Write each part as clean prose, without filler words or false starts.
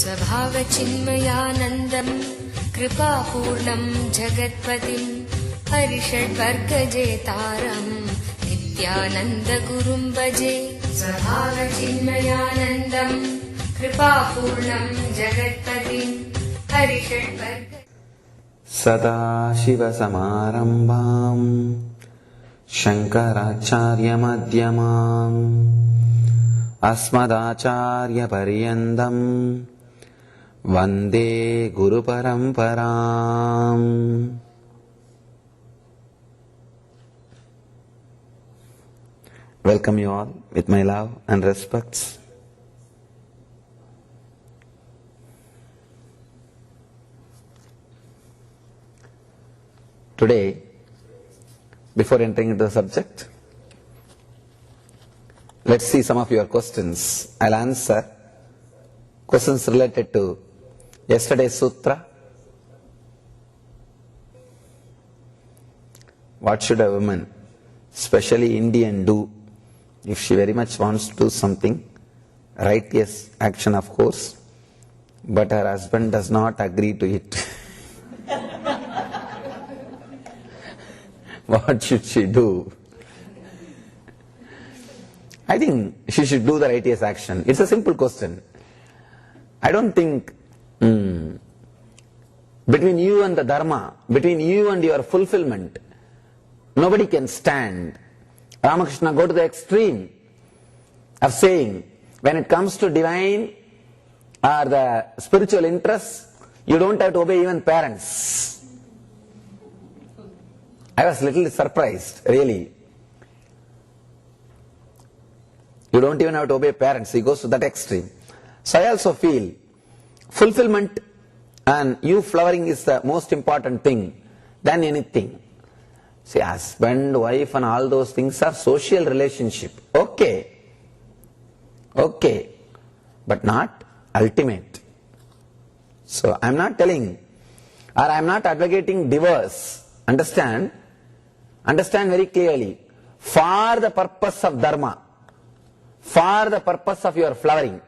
स्वभावचिन्मयानन्दम् कृपापूर्णम् जगत्पतिम् हरिषड्वर्गजेतारम् नित्यानन्दगुरुम् भजे। स्वभावचिन्मयानन्दम् कृपापूर्णम् जगत्पतिम् हरिषड्वर्ग सदाशिवसमारम्भाम् शङ्कराचार्यमध्यमाम् अस्मदाचार्यपर्यन्तम् वन्दे गुरुपरम्पराम्। Welcome you all with my love and respects. Today, before entering into the subject, let's see some of your questions. I'll answer questions related to yesterday's sutra. What should a woman, especially Indian, do if she very much wants to do something? Righteous action, of course, but her husband does not agree to it. What should she do? I think she should do the righteous action. It's a simple question. I don't think between you and the dharma, between you and your fulfillment, nobody can stand. Ramakrishna go to the extreme of saying, when it comes to divine or the spiritual interests, you don't have to obey even parents. I was little surprised, really. You don't even have to obey parents. He goes to that extreme. So I also feel fulfillment and you flowering is the most important thing than anything. See, husband, wife and all those things are social relationship. Okay. But not ultimate. So I'm not telling or I'm not advocating divorce. Understand very clearly. For the purpose of dharma, for the purpose of your flowering,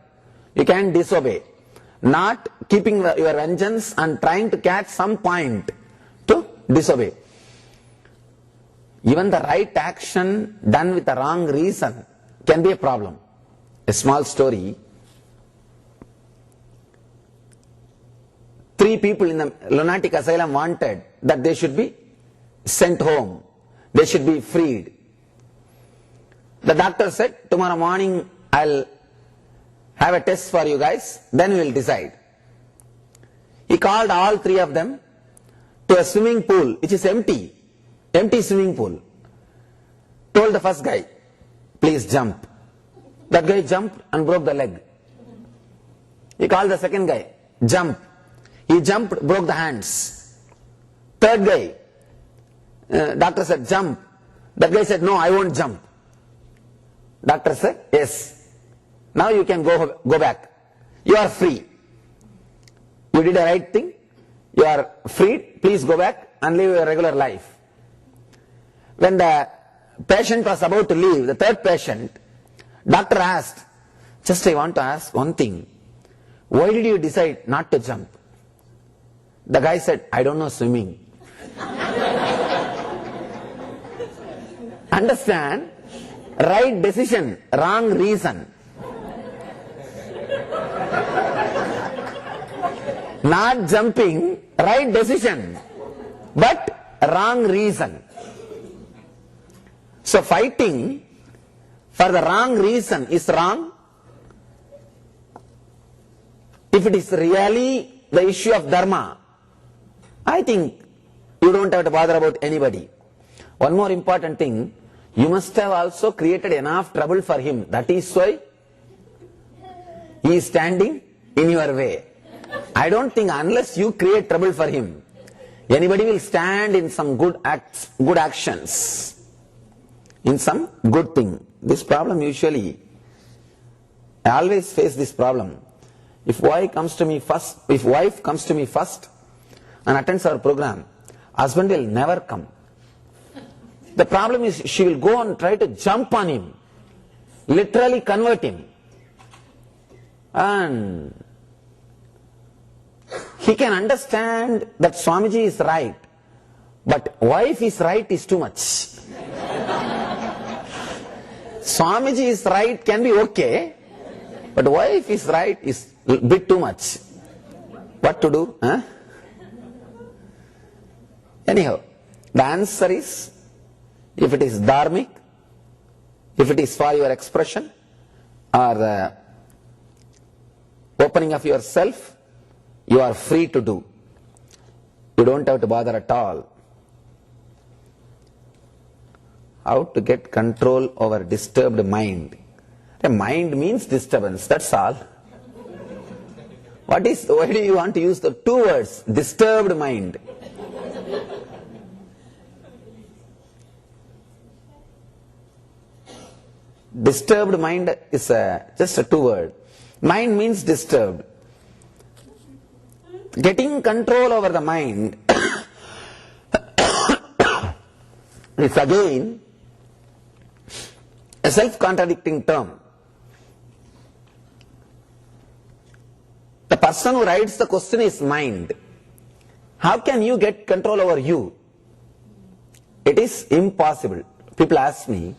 you can disobey. Not keeping your vengeance and trying to catch some point to disobey. Even the right action done with the wrong reason can be a problem. A small story. 3 people in the lunatic asylum wanted that they should be sent home. They should be freed. The doctor said, tomorrow morning I'll have a test for you guys, then we will decide. He called all 3 of them to a swimming pool which is empty swimming pool. Told the first guy, please jump. That guy jumped and broke the leg. He called the second guy, jump. He jumped, broke the hands. Third guy, doctor said jump. That guy said, no, I won't jump. Doctor said, yes. Now you can go back. You are free. You did the right thing. You are freed. Please go back and live your regular life. When the patient was about to leave, the third patient, doctor asked, just I want to ask one thing. Why did you decide not to jump? The guy said, I don't know swimming. Understand? Right decision, wrong reason. Not jumping, right decision, but wrong reason. So fighting for the wrong reason is wrong. If it is really the issue of dharma, I think you don't have to bother about anybody. One more important thing, you must have also created enough trouble for him. That is why he is standing in your way. I don't think unless you create trouble for him, anybody will stand in some good acts, good actions, in some good thing. This problem usually, I always face this problem. If wife comes to me first and attends our program, husband will never come. The problem is she will go and try to jump on him, literally convert him. And He can understand that Swamiji is right, but wife is right is too much. Swamiji is right can be okay, but wife is right is a bit too much. What to do? Huh? Anyhow, the answer is, if it is dharmic, if it is for your expression or the opening of yourself, you are free to do. You don't have to bother at all. How to get control over disturbed mind? A mind means disturbance, that's all. Why do you want to use the two words, disturbed mind? Disturbed mind is just a two word. Mind means disturbed. Getting control over the mind is again a self-contradicting term. The person who writes the question is mind. How can you get control over you? It is impossible. People ask me,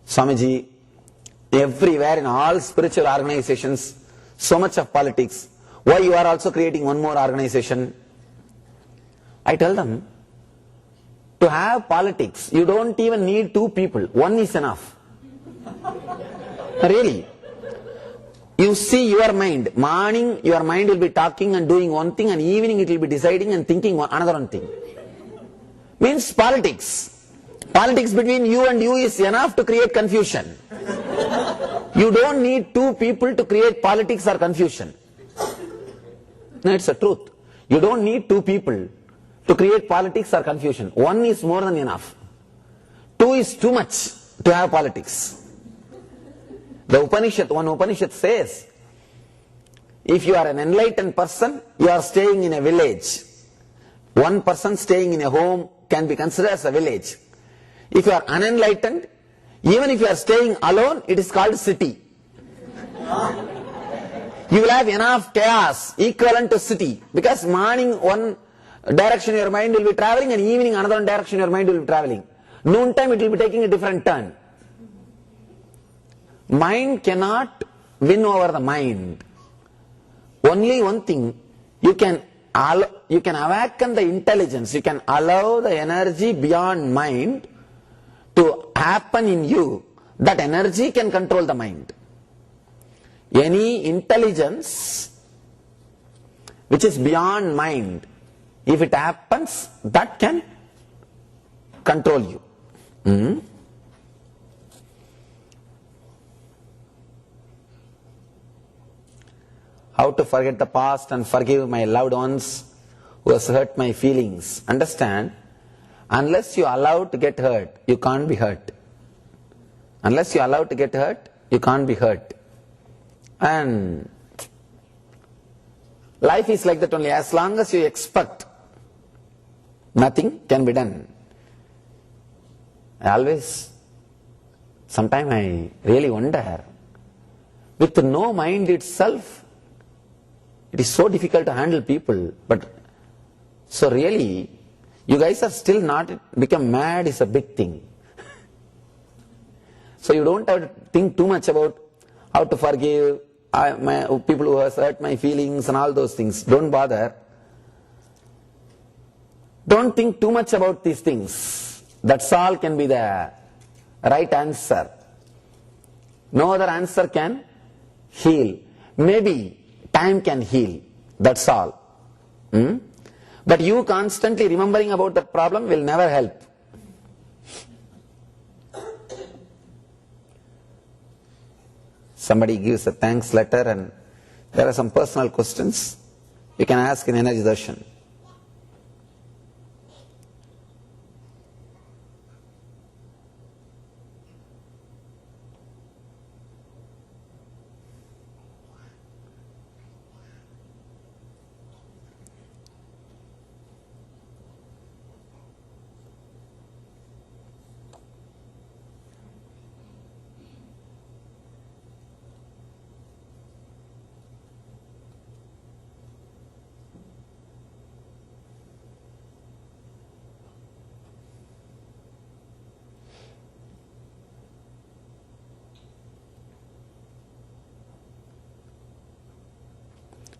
Swamiji, everywhere in all spiritual organizations, so much of politics, why you are also creating one more organization? I tell them, to have politics, you don't even need two people, one is enough. Really. You see your mind, morning your mind will be talking and doing one thing, and evening it will be deciding and thinking another one thing. Means politics. Politics between you and you is enough to create confusion. You don't need two people to create politics or confusion. No, it's the truth. You don't need two people to create politics or confusion. One is more than enough. Two is too much to have politics. The Upanishad, one Upanishad says, if you are an enlightened person, you are staying in a village. One person staying in a home can be considered as a village. If you are unenlightened, even if you are staying alone, it is called city. You will have enough chaos equivalent to city, because morning one direction your mind will be traveling and evening another direction your mind will be traveling. Noontime it will be taking a different turn. Mind cannot win over the mind. Only one thing, you can awaken the intelligence, you can allow the energy beyond mind to happen in you. That energy can control the mind. Any intelligence which is beyond mind, if it happens, that can control you. How to forget the past and forgive my loved ones who has hurt my feelings. Understand, unless you allow to get hurt, you can't be hurt. Unless you allow to get hurt, you can't be hurt. And life is like that only. As long as you expect, nothing can be done. Sometimes I really wonder, with no mind itself, it is so difficult to handle people. But so really, you guys are still not become mad is a big thing. So you don't have to think too much about how to forgive people who have hurt my feelings and all those things. Don't bother. Don't think too much about these things. That's all can be the right answer. No other answer can heal. Maybe time can heal. That's all. But you constantly remembering about that problem will never help. Somebody gives a thanks letter and there are some personal questions. You can ask in Energy Darshan.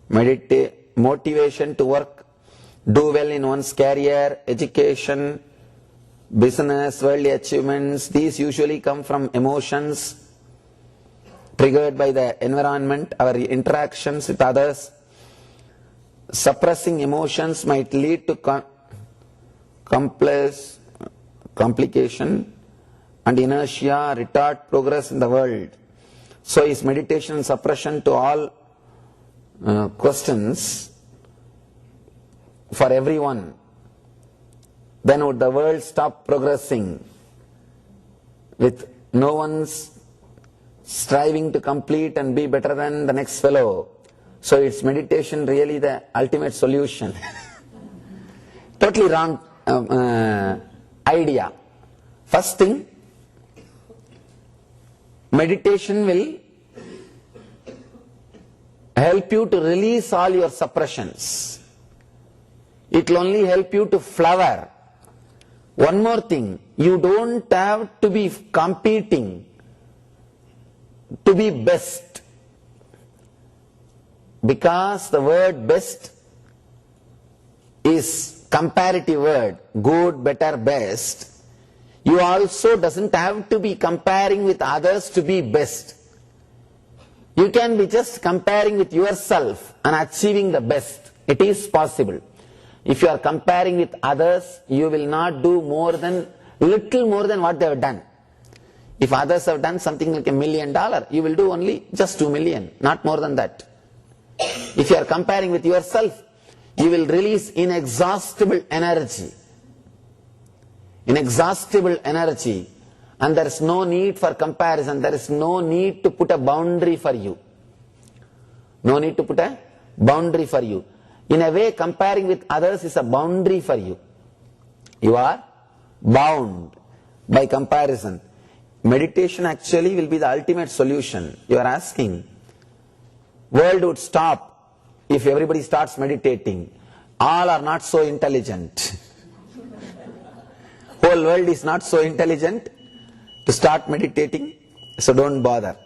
motivation to work, do well in one's career, education, business, worldly achievements. These usually come from emotions triggered by the environment, our interactions with others. Suppressing emotions might lead to complication and inertia, retard progress in the world. So is meditation suppression to all questions for everyone? Then would the world stop progressing with no one's striving to complete and be better than the next fellow? So is meditation really the ultimate solution? Totally wrong idea. First thing, meditation will help you to release all your suppressions. It will only help you to flower. One more thing, you don't have to be competing to be best, because the word best is comparative word, good, better, best. You also doesn't have to be comparing with others to be best. You can be just comparing with yourself and achieving the best. It is possible. If you are comparing with others, you will not do little more than what they have done. If others have done something like $1 million, you will do only just 2 million, not more than that. If you are comparing with yourself, you will release inexhaustible energy. Inexhaustible energy. And there is no need for comparison. There is no need to put a boundary for you. No need to put a boundary for you. In a way, comparing with others is a boundary for you. You are bound by comparison. Meditation actually will be the ultimate solution. You are asking, world would stop if everybody starts meditating. All are not so intelligent. Whole world is not so intelligent to start meditating, so don't bother.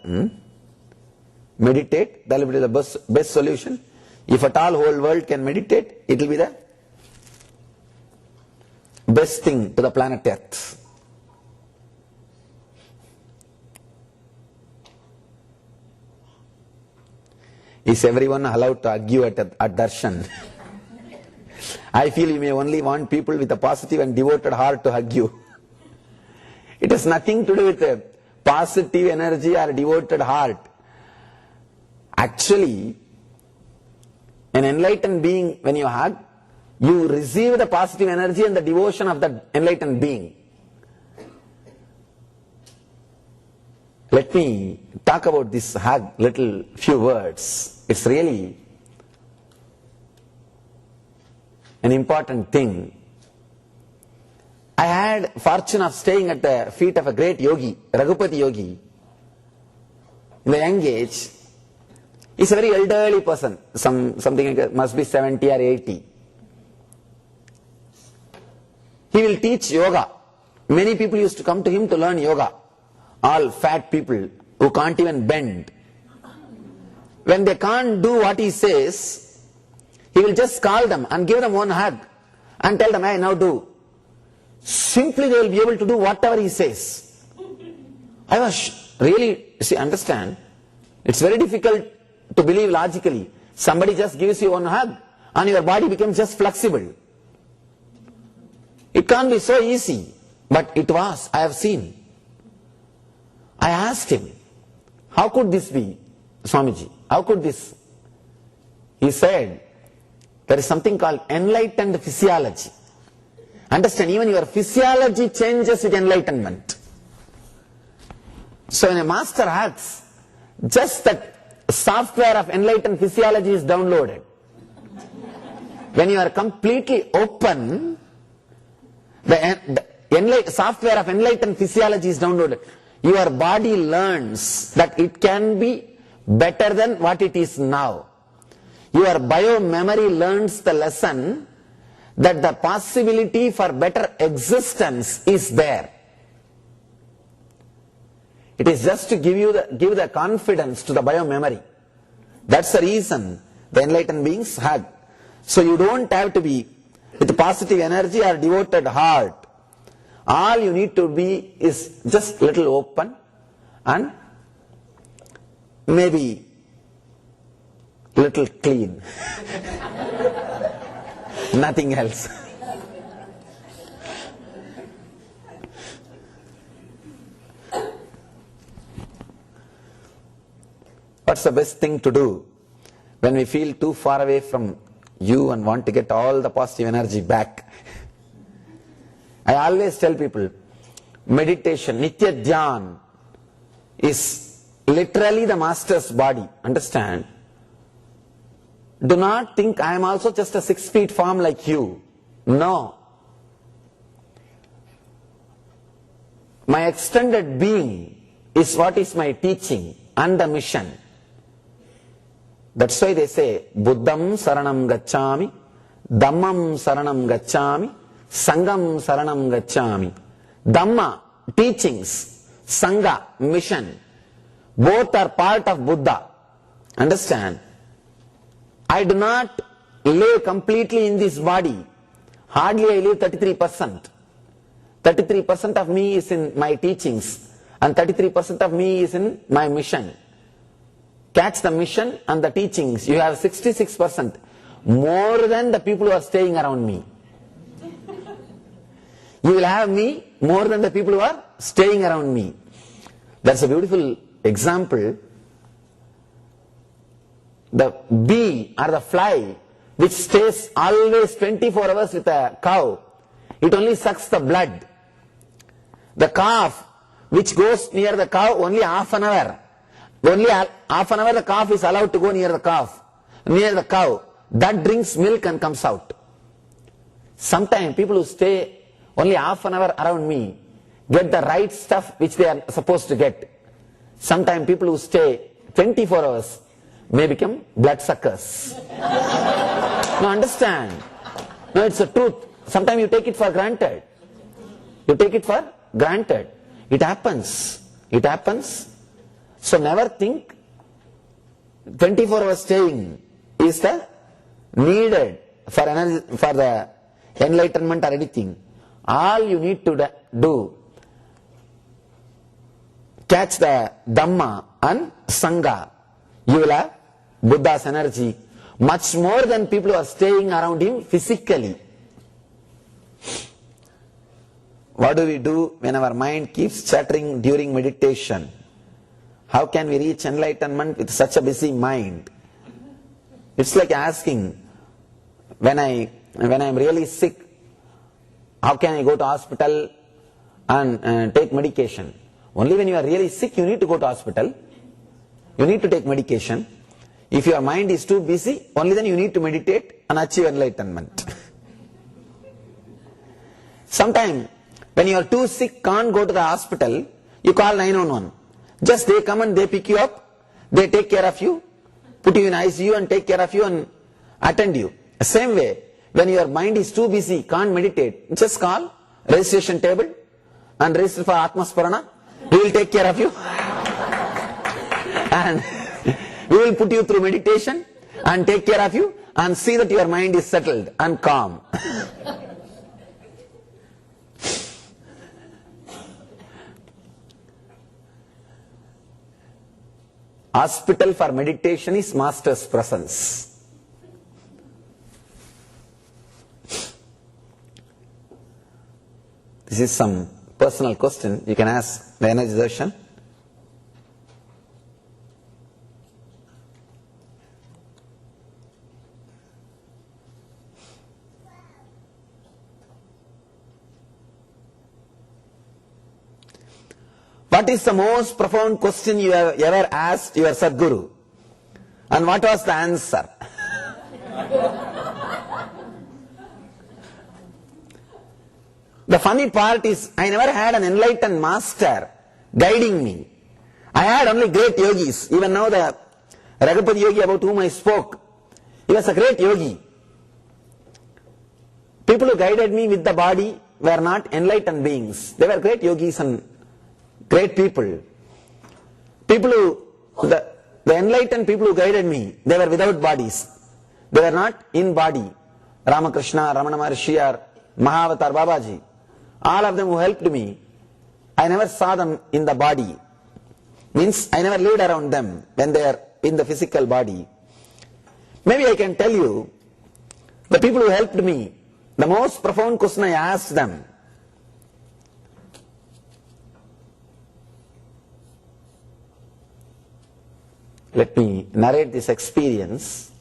Meditate, that will be the best solution. If at all whole world can meditate, it will be the best thing to the planet Earth. Is everyone allowed to argue at darshan? I feel you may only want people with a positive and devoted heart to hug you. It has nothing to do with a positive energy or a devoted heart. Actually, an enlightened being, when you hug, you receive the positive energy and the devotion of that enlightened being. Let me talk about this hug, few words. It's really an important thing. I had fortune of staying at the feet of a great yogi, Raghupati Yogi, in a young age. He's a very elderly person, something like that, must be 70 or 80. He will teach yoga. Many people used to come to him to learn yoga. All fat people who can't even bend. When they can't do what he says, he will just call them and give them one hug and tell them, hey, now do. Simply they will be able to do whatever he says. I was really, understand, it's very difficult to believe logically. Somebody just gives you one hug and your body becomes just flexible. It can't be so easy, but it was, I have seen. I asked him, how could this be, Swamiji? How could this? He said, there is something called enlightened physiology. Understand, even your physiology changes with enlightenment. So when a master hugs, just that software of enlightened physiology is downloaded. When you are completely open, the software of enlightened physiology is downloaded. Your body learns that it can be better than what it is now. Your bio-memory learns the lesson that the possibility for better existence is there. It is just to give the confidence to the bio-memory. That's the reason The enlightened beings hug. So you don't have to be with positive energy or devoted heart. All you need to be is just little open and maybe little clean. Nothing else. What's the best thing to do when we feel too far away from you and want to get all the positive energy back? I always tell people, meditation, Nitya Dhyan, is literally the master's body. Understand? Do not think I am also just a 6 feet form like you. No. My extended being is what is my teaching and the mission. That's why they say, Buddham Saranam Gacchami, Dhammam Saranam Gacchami, Sangam Saranam Gacchami. Dhamma, teachings, Sangha, mission, both are part of Buddha. Understand? I do not live completely in this body. Hardly I live 33%. 33% of me is in my teachings and 33% of me is in my mission. Catch the mission and the teachings. You have 66%. More than the people who are staying around me. You will have me more than the people who are staying around me. That's a beautiful example. The bee or the fly which stays always 24 hours with a cow, it only sucks the blood. The calf which goes near the cow only half an hour. Only half an hour the calf is allowed to go near the cow. That drinks milk and comes out. Sometimes people who stay only half an hour around me get the right stuff which they are supposed to get. Sometimes people who stay 24 hours may become bloodsuckers. No, understand. No, it's the truth. Sometimes you take it for granted. You take it for granted. It happens. It happens. So never think 24 hours staying is the needed for energy, for the enlightenment or anything. All you need to do, catch the Dhamma and Sangha. You will have Buddha's energy much more than people who are staying around him physically. What do we do when our mind keeps chattering during meditation? How can we reach enlightenment with such a busy mind? It's like asking, when I am really sick, how can I go to hospital and take medication? Only when you are really sick you need to go to hospital. You need to take medication. If your mind is too busy, only then you need to meditate and achieve enlightenment. Sometimes when you are too sick, can't go to the hospital, you call 911. Just they come and they pick you up, they take care of you, put you in ICU and take care of you and attend you. The same way, when your mind is too busy, can't meditate, just call registration table and register for Atmasparana. We will take care of you. And we will put you through meditation and take care of you and see that your mind is settled and calm. Hospital for meditation is Master's presence. This is some personal question you can ask the energy darshan. What is the most profound question you have ever asked your Sadguru? And what was the answer? The funny part is, I never had an enlightened master guiding me. I had only great yogis. Even now the Raghupati yogi about whom I spoke, he was a great yogi. People who guided me with the body were not enlightened beings. They were great yogis and great people. People who, the enlightened people who guided me, they were without bodies. They were not in body. Ramakrishna, Ramana Maharshi or Mahavatar Babaji. All of them who helped me, I never saw them in the body. Means I never lived around them when they are in the physical body. Maybe I can tell you, the people who helped me, the most profound question I asked them, let me narrate this experience.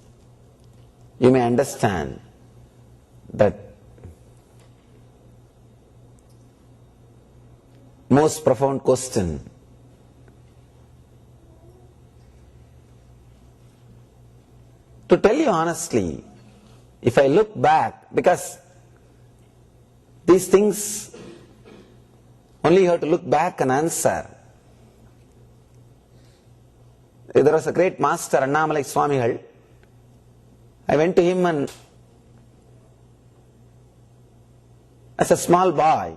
You may understand that most profound question. To tell you honestly, if I look back, because these things only you have to look back and answer. There was a great master, Annamalai Swamigal. I went to him and as a small boy,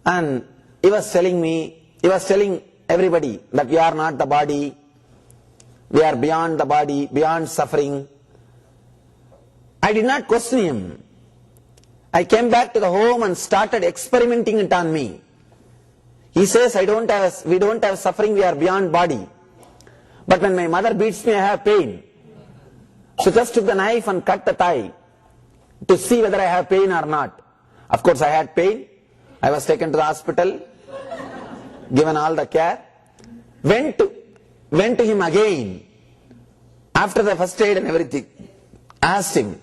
and he was telling everybody that we are not the body, we are beyond the body, beyond suffering. I did not question him. I came back to the home and started experimenting it on me. He says, we don't have suffering, we are beyond body. But when my mother beats me, I have pain. So just took the knife and cut the thigh to see whether I have pain or not. Of course I had pain. I was taken to the hospital, given all the care. Went to him again after the first aid and everything. Asked him,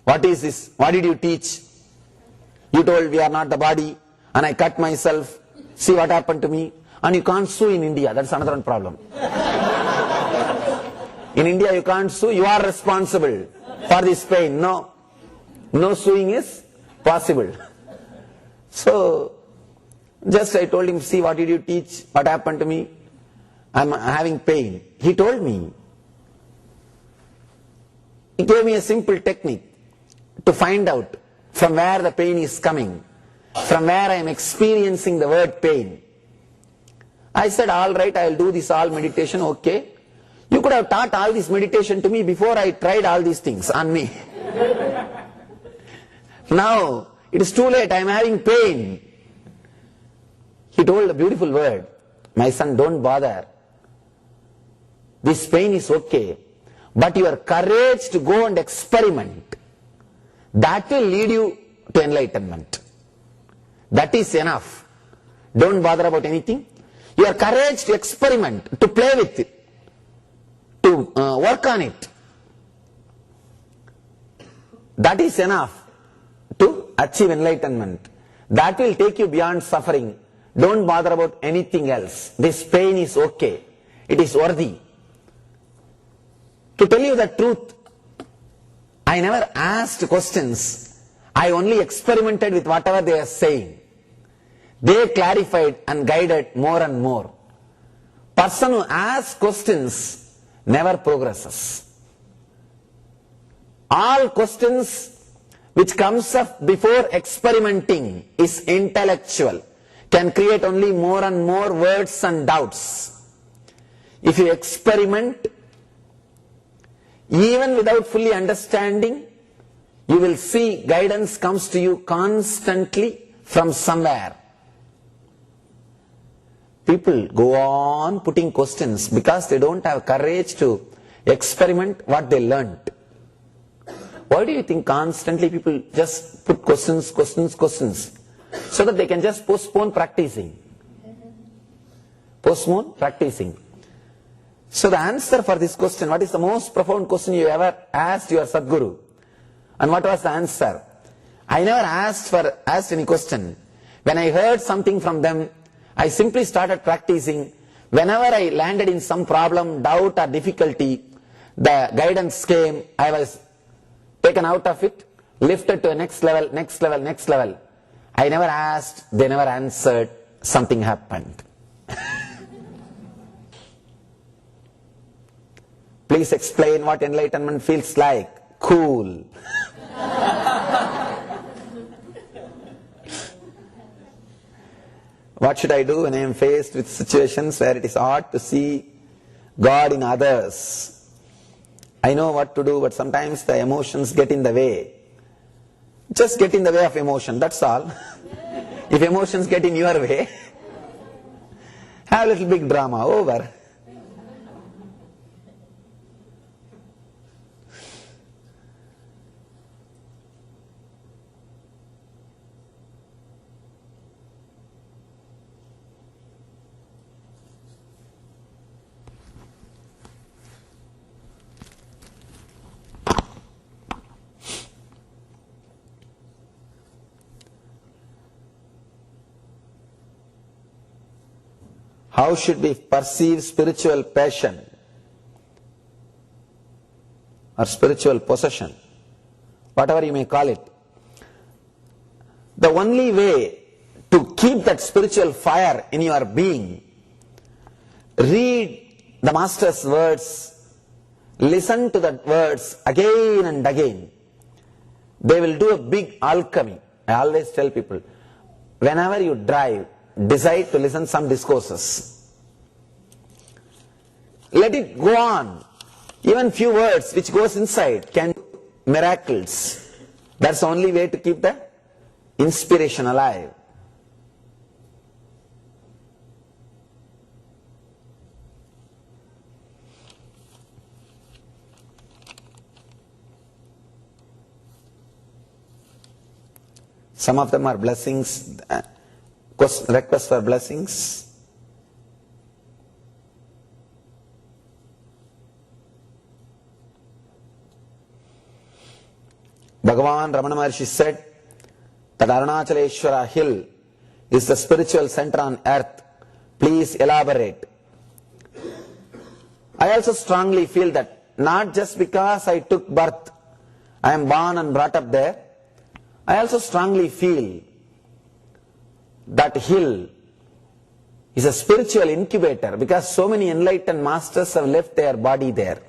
what is this? What did you teach? You told we are not the body and I cut myself. See what happened to me. And you can't sue in India. That's another one problem. In India you can't sue. You are responsible for this pain. No suing is possible. So just I told him, see what did you teach? What happened to me? I'm having pain. He told me. He gave me a simple technique to find out from where the pain is coming, from where I am experiencing the word pain. I said, all right, I will do this all meditation, okay. You could have taught all this meditation to me before I tried all these things on me. Now, it is too late, I am having pain. He told a beautiful word, my son, don't bother. This pain is okay, but your courage to go and experiment, that will lead you to enlightenment. That is enough. Don't bother about anything. Your courage to experiment, to play with it, to work on it, that is enough to achieve enlightenment. That will take you beyond suffering. Don't bother about anything else. This pain is okay. It is worthy. To tell you the truth, I never asked questions. I only experimented with whatever they are saying. They clarified and guided more and more. Person who asks questions never progresses. All questions which comes up before experimenting is intellectual, can create only more and more words and doubts. If you experiment, even without fully understanding, you will see guidance comes to you constantly from somewhere. People go on putting questions because they don't have courage to experiment what they learnt. Why do you think constantly people just put questions, so that they can just postpone practicing? Postpone practicing. So the answer for this question, what is the most profound question you ever asked your Sadguru? And what was the answer? I never asked any question. When I heard something from them, I simply started practicing. Whenever I landed in some problem, doubt or difficulty, the guidance came, I was taken out of it, lifted to a next level. I never asked, they never answered, something happened. Please explain what enlightenment feels like. Cool. What should I do when I am faced with situations where it is hard to see God in others? I know what to do, but sometimes the emotions get in the way. Just get in the way of emotion, that's all. If emotions get in your way, have a little big drama, over. How should we perceive spiritual passion or spiritual possession, whatever you may call it? The only way to keep that spiritual fire in your being, read the Master's words, listen to the words again and again. They will do a big alchemy. I always tell people, whenever you drive, decide to listen some discourses. Let it go on. Even few words which goes inside can do miracles. That's the only way to keep the inspiration alive. Some of them are blessings, requests for blessings. Bhagavan Ramana Maharshi said that Arunachaleshwara hill is the spiritual center on earth. Please elaborate. I also strongly feel that not just because I took birth, I am born and brought up there, I also strongly feel that hill is a spiritual incubator because so many enlightened masters have left their body there.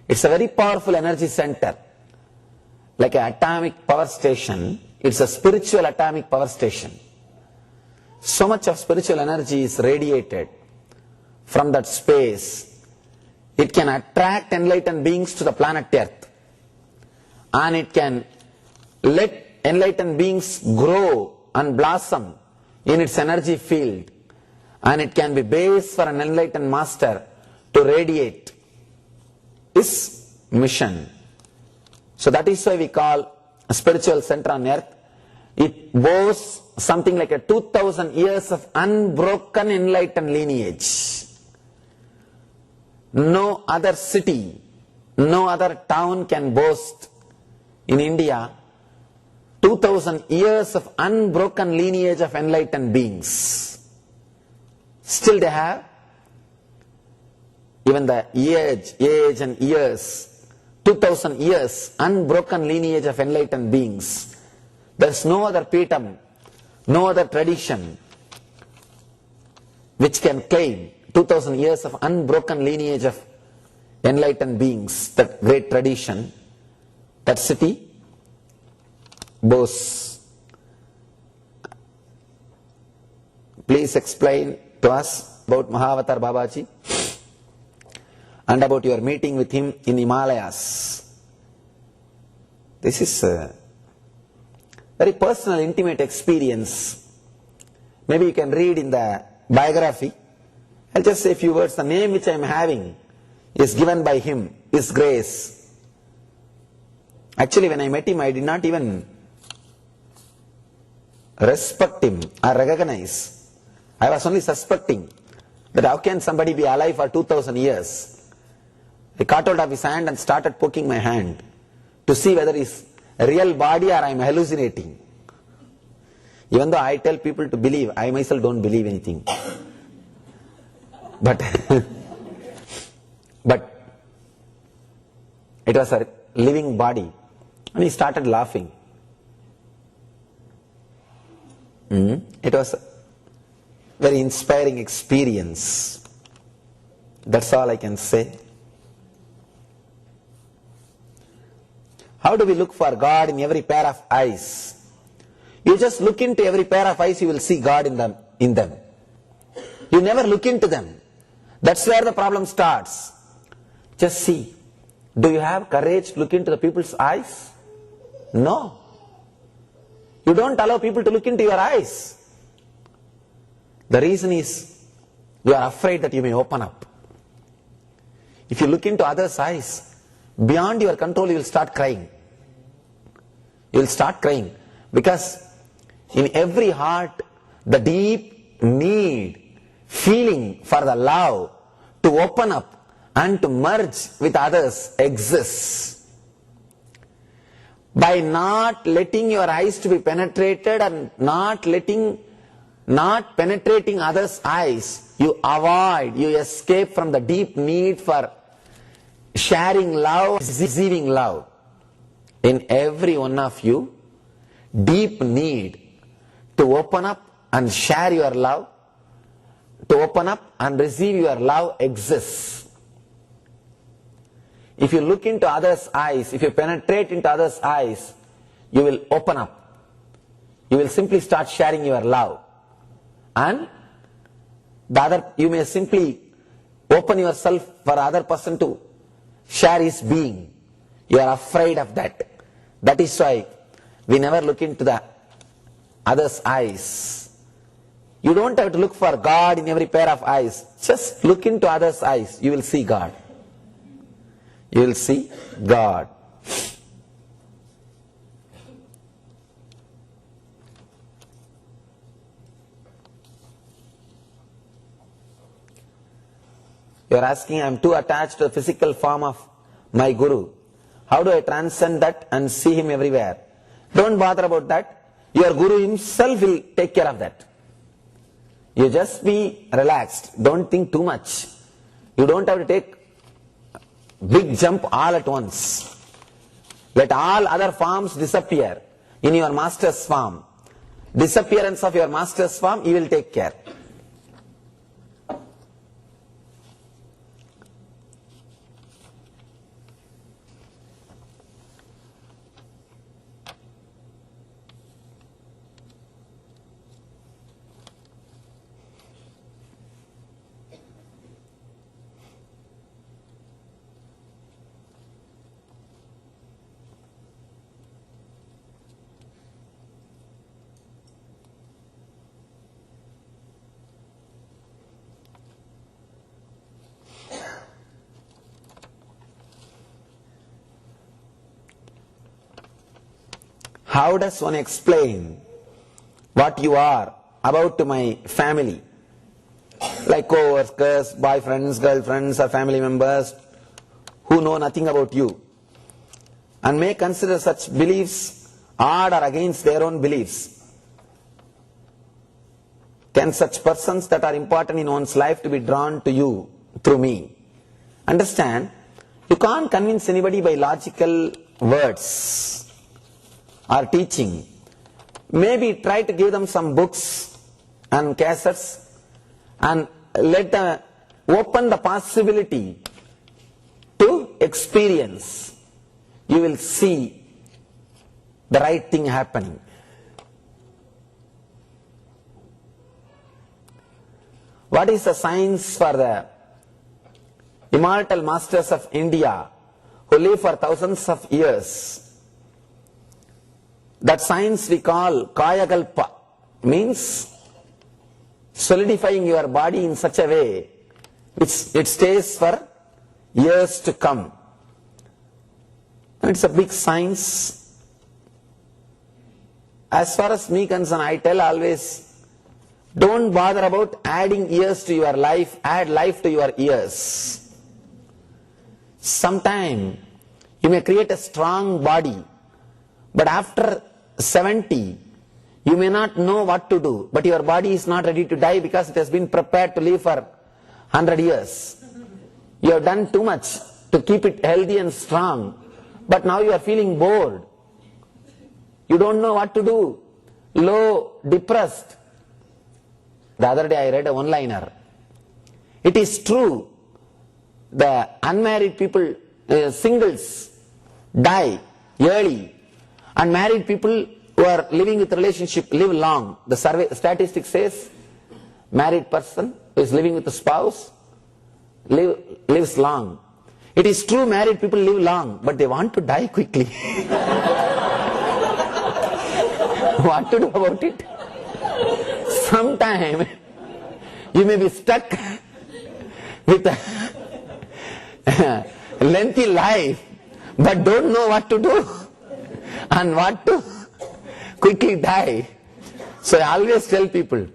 It's a very powerful energy center. Like an atomic power station, it's a spiritual atomic power station. So much of spiritual energy is radiated from that space. It can attract enlightened beings to the planet Earth. And it can let enlightened beings grow and blossom in its energy field, and it can be base for an enlightened master to radiate his mission. So that is why we call a spiritual center on earth. It boasts something like a 2000 years of unbroken enlightened lineage. No other city, no other town can boast in India 2000 years of unbroken lineage of enlightened beings. Still they have even the age and years, 2000 years unbroken lineage of enlightened beings. There is no other Peetam, no other tradition which can claim 2000 years of unbroken lineage of enlightened beings. That great tradition, that city boasts. Please explain to us about Mahavatar Babaji and about your meeting with him in Himalayas. This is a very personal, intimate experience. Maybe you can read in the biography. I'll just say a few words. The name which I am having is given by him, His Grace. Actually, when I met him, I did not even respect him or recognize. I was only suspecting that how can somebody be alive for 2000 years. I caught hold of his hand and started poking my hand to see whether it's a real body or I am hallucinating. Even though I tell people to believe, I myself don't believe anything. But it was a living body. And he started laughing. It was a very inspiring experience. That's all I can say. How do we look for God in every pair of eyes? You just look into every pair of eyes, you will see God in them. You never look into them. That's where the problem starts. Just see. Do you have courage to look into the people's eyes? No. You don't allow people to look into your eyes. The reason is you are afraid that you may open up. If you look into others' eyes, beyond your control, you will start crying. You will start crying because in every heart, the deep need, feeling for the love to open up and to merge with others exists. By not letting your eyes to be penetrated and not penetrating others' eyes, you avoid, you escape from the deep need for sharing love, receiving love. In every one of you, deep need to open up and share your love, to open up and receive your love exists. If you look into others' eyes, if you penetrate into others' eyes, you will open up. You will simply start sharing your love. And you may simply open yourself for other person to share his being. You are afraid of that. That is why we never look into the others' eyes. You don't have to look for God in every pair of eyes. Just look into others' eyes. You will see God. You will see God. You are asking, I am too attached to the physical form of my Guru. How do I transcend that and see him everywhere? Don't bother about that. Your Guru himself will take care of that. You just be relaxed. Don't think too much. You don't have to take big jump all at once. Let all other forms disappear in your master's form. Disappearance of your master's form, he will take care. How does one explain what you are about to my family? Like co-workers, boyfriends, girlfriends, or family members who know nothing about you and may consider such beliefs odd or against their own beliefs. Can such persons that are important in one's life to be drawn to you through me? Understand, you can't convince anybody by logical words or teaching. Maybe try to give them some books and cassettes and let them open the possibility to experience. You will see the right thing happening. What is the science for the immortal masters of India who live for thousands of years? That science we call Kayakalpa, means solidifying your body in such a way which it stays for years to come. It's a big science. As far as me concerned, I tell always, don't bother about adding years to your life, add life to your years. Sometime you may create a strong body, but after 70, you may not know what to do, but your body is not ready to die because it has been prepared to live for 100 years. You have done too much to keep it healthy and strong, but now you are feeling bored. You don't know what to do, low, depressed. The other day I read a one-liner. It is true, the unmarried people, singles, die early. And married people who are living with relationship live long. The statistic says married person who is living with a spouse lives long. It is true married people live long, but they want to die quickly. What to do about it? Sometime you may be stuck with a lengthy life, but don't know what to do and what to quickly die. So I always tell people,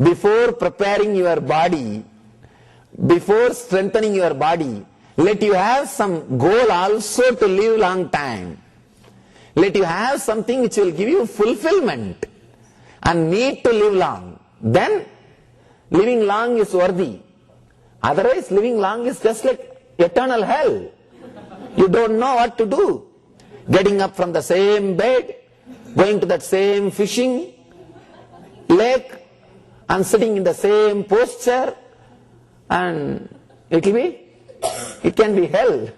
before preparing your body, before strengthening your body, let you have some goal also to live long time. Let you have something which will give you fulfillment and need to live long. Then living long is worthy. Otherwise living long is just like eternal hell. You don't know what to do. Getting up from the same bed, going to that same fishing lake and sitting in the same posture, and it can be hell.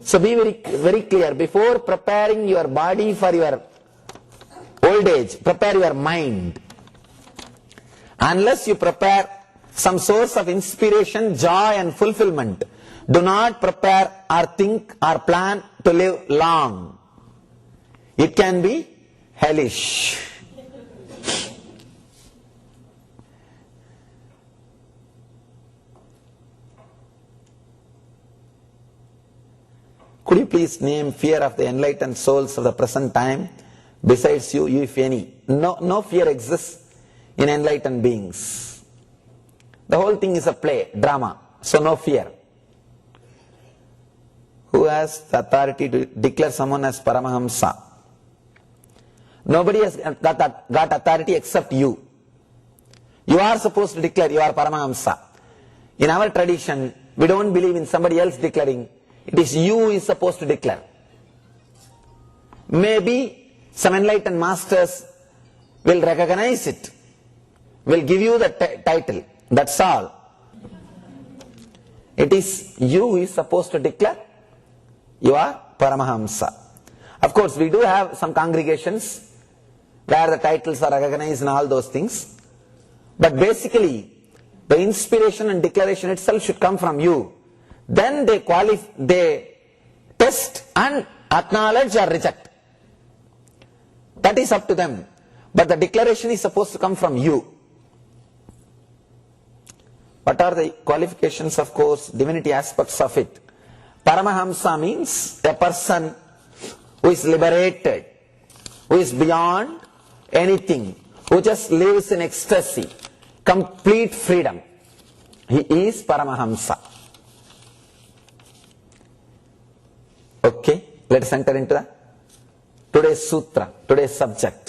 So be very clear. Before preparing your body for your old age, prepare your mind. Unless you prepare some source of inspiration, joy and fulfillment, do not prepare or think or plan to live long. It can be hellish. Could you please name fear of the enlightened souls of the present time besides you if any? No fear exists in enlightened beings. The whole thing is a play, drama, so no fear. Who has the authority to declare someone as Paramahamsa? Nobody has got authority except you. You are supposed to declare you are Paramahamsa. In our tradition, we don't believe in somebody else declaring. It is you who is supposed to declare. Maybe some enlightened masters will recognize it, will give you the title. That's all. It is you who is supposed to declare you are Paramahamsa. Of course, we do have some congregations where the titles are recognized and all those things. But basically, the inspiration and declaration itself should come from you. Then they test and acknowledge or reject. That is up to them. But the declaration is supposed to come from you. What are the qualifications, of course, divinity aspects of it? Paramahamsa means a person who is liberated, who is beyond anything, who just lives in ecstasy, complete freedom. He is Paramahamsa. Okay, let us enter into today's sutra, today's subject.